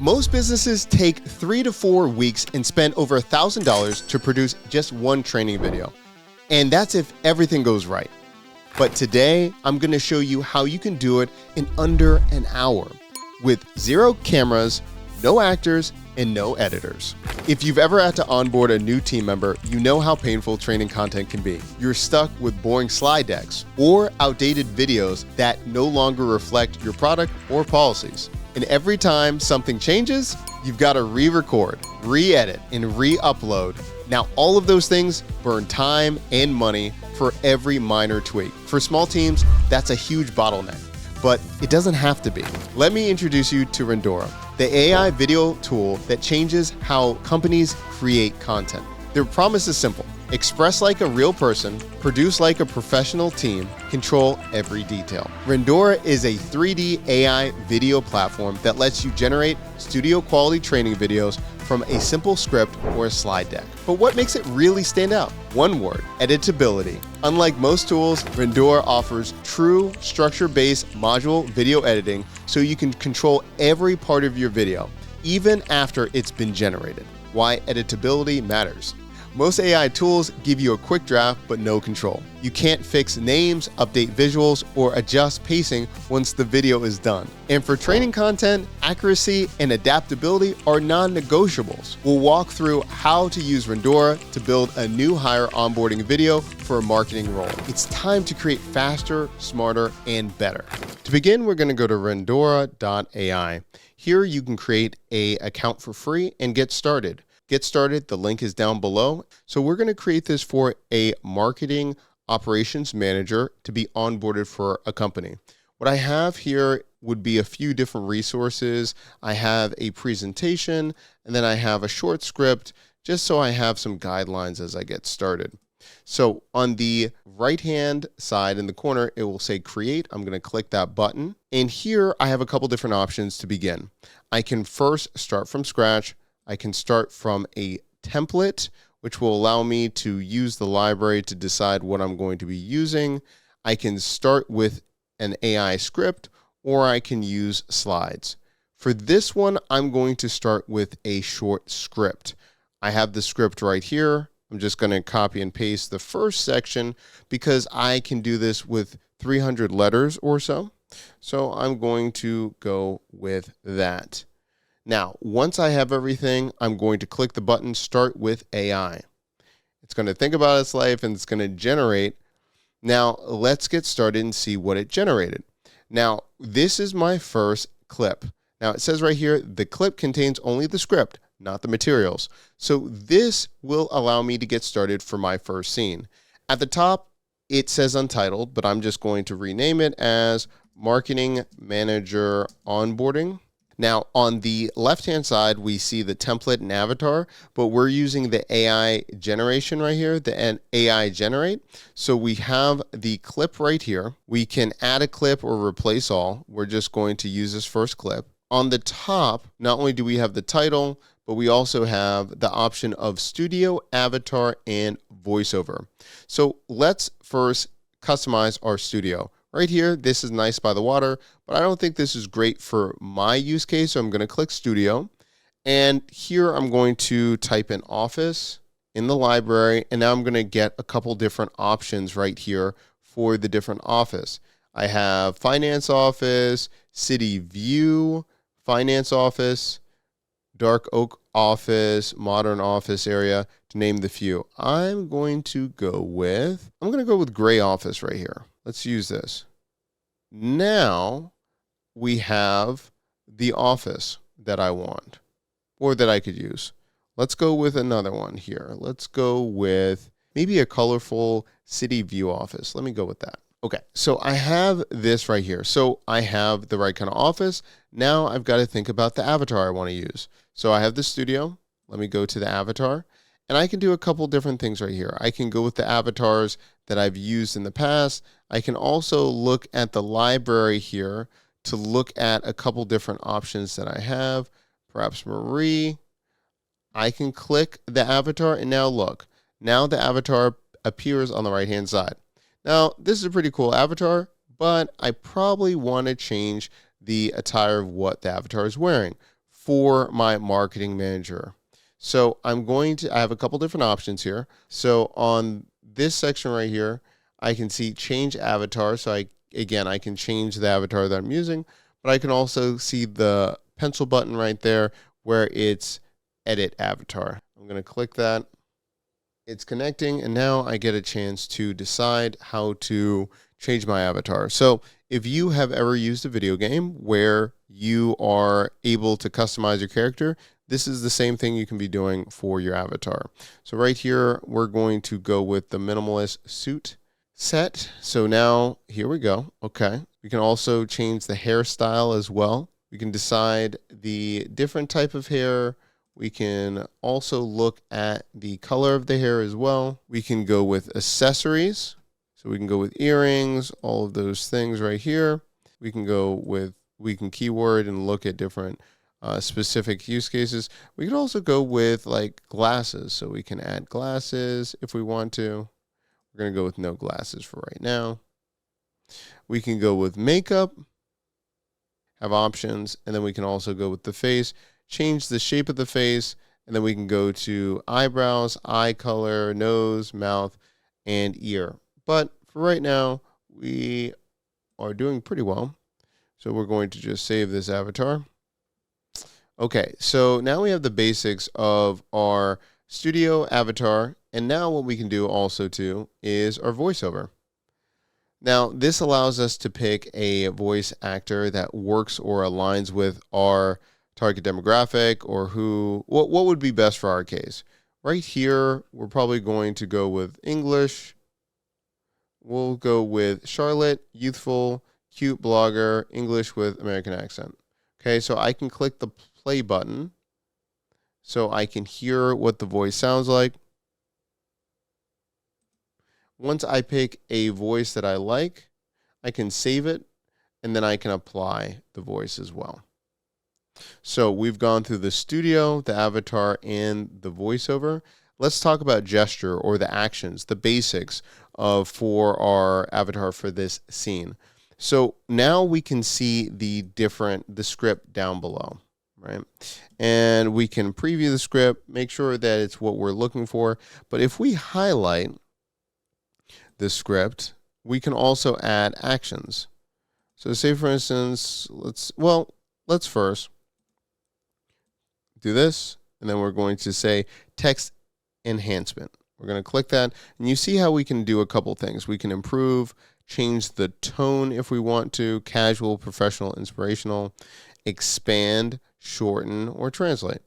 Most businesses take 3 to 4 weeks and spend over $1,000 to produce just one training video. And that's if everything goes right. But today, I'm going to show you how you can do it in under an hour with 0 cameras, no actors, and no editors. If you've ever had to onboard a new team member, you know how painful training content can be. You're stuck with boring slide decks or outdated videos that no longer reflect your product or policies. And every time something changes, you've got to re-record, re-edit, and re-upload. Now, all of those things burn time and money for every minor tweak. For small teams, that's a huge bottleneck, but it doesn't have to be. Let me introduce you to Rendora, the AI video tool that changes how companies create content. Their promise is simple: express like a real person, produce like a professional team, control every detail. Rendora is a 3D AI video platform that lets you generate studio quality training videos from a simple script or a slide deck. But what makes it really stand out? One word: editability. Unlike most tools, Rendora offers true structure-based module video editing, so you can control every part of your video, even after it's been generated. Why editability matters. Most AI tools give you a quick draft but no control. You can't fix names, update visuals, or adjust pacing once the video is done. And for training content, accuracy and adaptability are non-negotiables. We'll walk through how to use Rendora to build a new hire onboarding video for a marketing role. It's time to create faster, smarter, and better. To begin, we're going to go to rendora.ai. Here you can create an account for free and get started. The link is down below. So we're going to create this for a marketing operations manager to be onboarded for a company. What I have here would be a few different resources. I have a presentation, and then I have a short script, just so I have some guidelines as I get started. So on the right-hand side in the corner, it will say create. I'm going to click that button. And here I have a couple different options to begin. I can first start from scratch. I can start from a template, which will allow me to use the library to decide what I'm going to be using. I can start with an AI script, or I can use slides. For this one, I'm going to start with a short script. I have the script right here. I'm just going to copy and paste the first section because I can do this with 300 letters or so. So I'm going to go with that. Now, once I have everything, I'm going to click the button, Start with AI. It's going to think about its life and it's going to generate. Now, let's get started and see what it generated. Now, this is my first clip. Now, it says right here, the clip contains only the script, not the materials. So this will allow me to get started for my first scene. At the top, it says Untitled, but I'm just going to rename it as Marketing Manager Onboarding. Now, on the left-hand side, we see the template and avatar, but we're using the AI generation right here, the AI generate. So we have the clip right here. We can add a clip or replace all. We're just going to use this first clip. On the top, not only do we have the title, but we also have the option of studio, avatar, and voiceover. So let's first customize our studio. Right here, this is nice by the water, but I don't think this is great for my use case, so I'm going to click Studio. And here I'm going to type in Office in the library, and now I'm going to get a couple different options right here for the different office. I have Finance Office, City View, Finance Office, Dark Oak Office, Modern Office area, to name the few. I'm going to go with Gray Office right here. Let's use this. Now we have the office that I want or that I could use. Let's go with another one here. Let's go with maybe a colorful city view office. Let me go with that. Okay, so I have this right here. So I have the right kind of office. Now I've got to think about the avatar I want to use. So I have the studio. Let me go to the avatar. And I can do a couple different things right here. I can go with the avatars that I've used in the past. I can also look at the library here to look at a couple different options that I have. Perhaps Marie. I can click the avatar and now look. Now the avatar appears on the right-hand side. Now, this is a pretty cool avatar, but I probably want to change the attire of what the avatar is wearing. for my marketing manager. So I have a couple different options here. So on this section right here, I can see change avatar. So I can change the avatar that I'm using, but I can also see the pencil button right there where it's edit avatar. I'm going to click that. It's connecting, and now I get a chance to decide how to change my avatar. So if you have ever used a video game where you are able to customize your character, this is the same thing you can be doing for your avatar. So right here, we're going to go with the minimalist suit set. So now here we go. Okay. We can also change the hairstyle as well. We can decide the different type of hair. We can also look at the color of the hair as well. We can go with accessories. So we can go with earrings, all of those things right here. We can keyword and look at different specific use cases. We can also go with like glasses. So we can add glasses if we want to. We're going to go with no glasses for right now. We can go with makeup, have options, and then we can also go with the face, change the shape of the face, and then we can go to eyebrows, eye color, nose, mouth, and ear. But for right now, we are doing pretty well. So we're going to just save this avatar. Okay, so now we have the basics of our studio avatar. And now what we can do also too is our voiceover. Now this allows us to pick a voice actor that works or aligns with our target demographic or what would be best for our case. Right here, we're probably going to go with English. We'll go with Charlotte, youthful, cute blogger, English with American accent. Okay, so I can click the play button so I can hear what the voice sounds like. Once I pick a voice that I like, I can save it, and then I can apply the voice as well. So we've gone through the studio, the avatar, and the voiceover. Let's talk about gesture or the actions, the basics for our avatar for this scene. So now we can see the script down below, right? And we can preview the script, make sure that it's what we're looking for. But if we highlight the script, we can also add actions. So say for instance, let's first do this, and then we're going to say text enhancement. We're going to click that, and you see how we can do a couple things. We can improve, change the tone if we want to, casual, professional, inspirational, expand, shorten, or translate.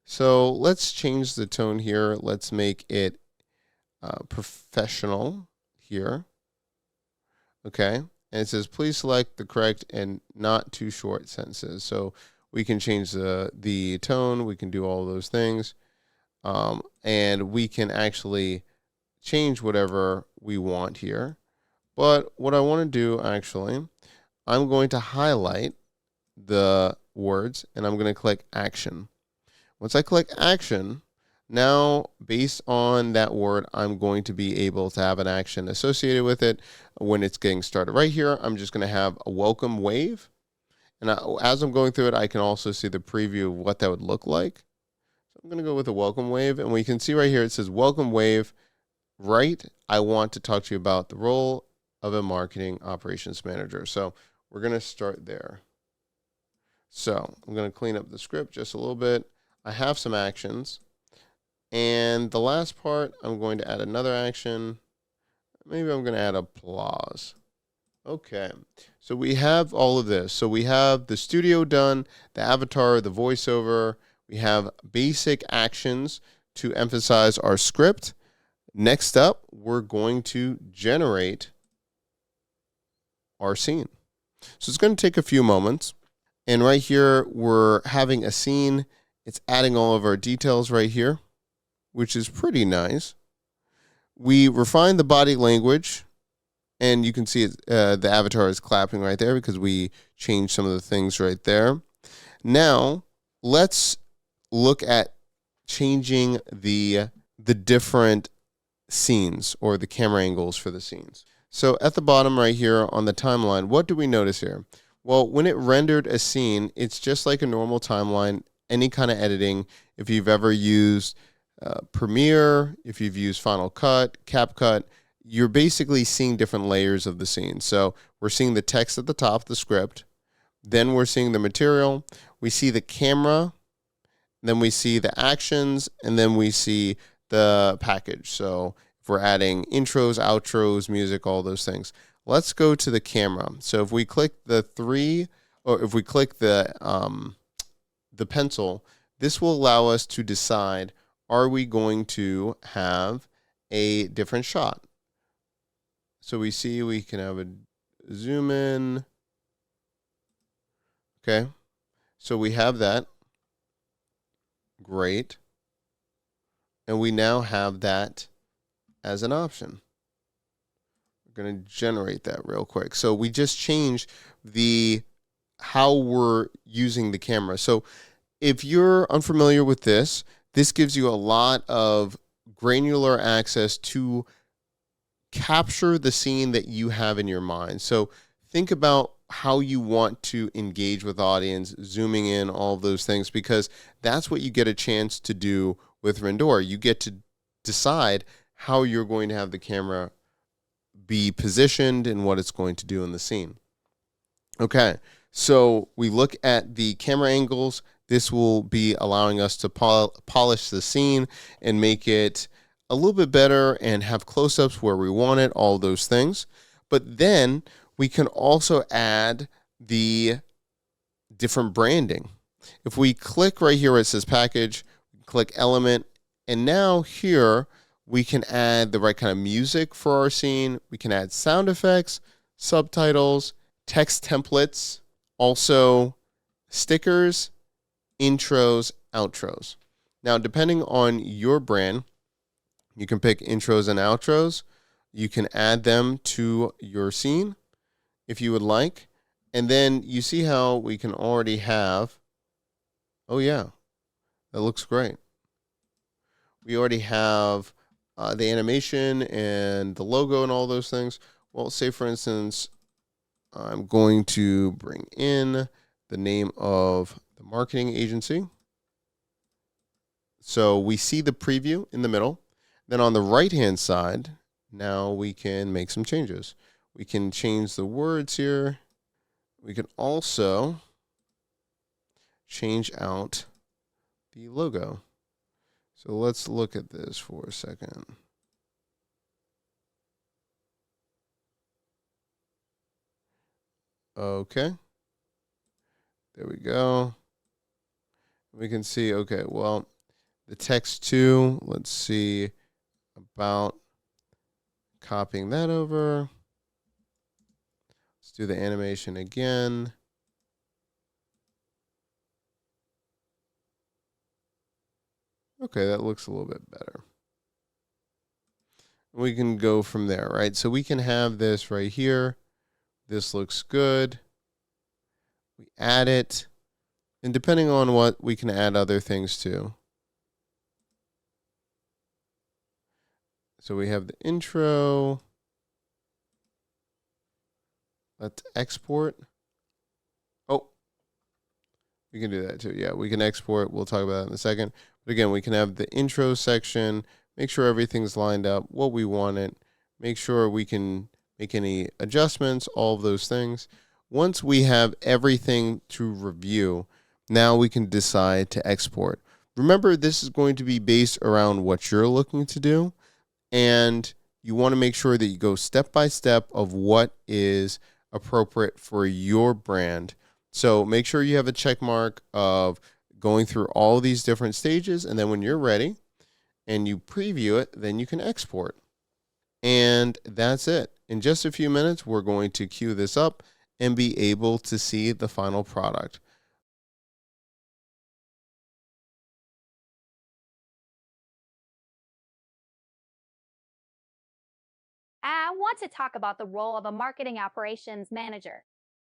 So let's change the tone here. Let's make it professional here. Okay. And it says, please select the correct and not too short sentences. So we can change the tone. We can do all those things. And we can actually change whatever we want here. But what I want to do, actually, I'm going to highlight the words, and I'm going to click action. Once I click action, now, based on that word, I'm going to be able to have an action associated with it when it's getting started. Right here, I'm just going to have a welcome wave. And as I'm going through it, I can also see the preview of what that would look like. So I'm going to go with a welcome wave. And we can see right here, it says welcome wave. Right, I want to talk to you about the role of a marketing operations manager. So we're going to start there. So I'm going to clean up the script just a little bit. I have some actions. And the last part, I'm going to add another action. Maybe I'm going to add applause. Okay, so we have all of this. So we have the studio done, the avatar, the voiceover. We have basic actions to emphasize our script. Next up, we're going to generate our scene. So it's going to take a few moments. And right here, we're having a scene. It's adding all of our details right here, which is pretty nice. We refine the body language, and you can see the avatar is clapping right there because we changed some of the things right there. Now, let's look at changing the different scenes or the camera angles for the scenes. So at the bottom right here on the timeline, what do we notice here? Well, when it rendered a scene, it's just like a normal timeline any kind of editing. If you've ever used Premiere, if you've used Final Cut, CapCut, you're basically seeing different layers of the scene. So we're seeing the text at the top, the script. Then we're seeing the material. We see the camera. Then we see the actions. And then we see the package. So if we're adding intros, outros, music, all those things. Let's go to the camera. So if we click the three, or if we click the pencil, this will allow us to decide, are we going to have a different shot? So we see we can have a zoom in. Okay. So we have that. Great. And we now have that as an option. We're going to generate that real quick. So we just changed how we're using the camera. So if you're unfamiliar with this, this gives you a lot of granular access to capture the scene that you have in your mind. So think about how you want to engage with audience, zooming in, all of those things, because that's what you get a chance to do with Rendora. You get to decide how you're going to have the camera be positioned and what it's going to do in the scene. Okay, so we look at the camera angles. This will be allowing us to polish the scene and make it a little bit better and have close-ups where we want it, all those things. But then we can also add the different branding. If we click right here where it says package, click element, and now here we can add the right kind of music for our scene. We can add sound effects, subtitles, text templates, also stickers, intros, outros. Now, depending on your brand, you can pick intros and outros. You can add them to your scene if you would like. And then you see how we can already have, oh yeah, that looks great. We already have the animation and the logo and all those things. Well, say for instance, I'm going to bring in the name of the marketing agency. So we see the preview in the middle. Then on the right-hand side, now we can make some changes. We can change the words here. We can also change out the logo. So let's look at this for a second. Okay. There we go. We can see, okay, well, the text too, let's see about copying that over. Let's do the animation again. Okay, that looks a little bit better. We can go from there, right? So we can have this right here. This looks good. We add it. And depending on what, we can add other things too. So we have the intro. Let's export. Oh, we can do that too. Yeah, we can export. We'll talk about that in a second. But again, we can have the intro section, make sure everything's lined up, what we want it, make sure we can make any adjustments, all of those things. Once we have everything to review, now we can decide to export. Remember, this is going to be based around what you're looking to do, and you want to make sure that you go step by step of what is appropriate for your brand. So make sure you have a check mark of going through all these different stages, and then when you're ready and you preview it, then you can export. And that's it. In just a few minutes, we're going to queue this up and be able to see the final product. I want to talk about the role of a marketing operations manager.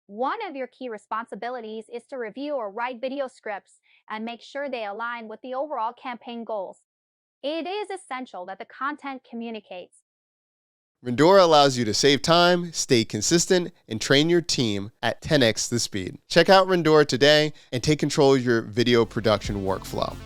One of your key responsibilities is to review or write video scripts and make sure they align with the overall campaign goals. It is essential that the content communicates Rendora allows you to save time, stay consistent, and train your team at 10x the speed. Check out Rendora today and take control of your video production workflow.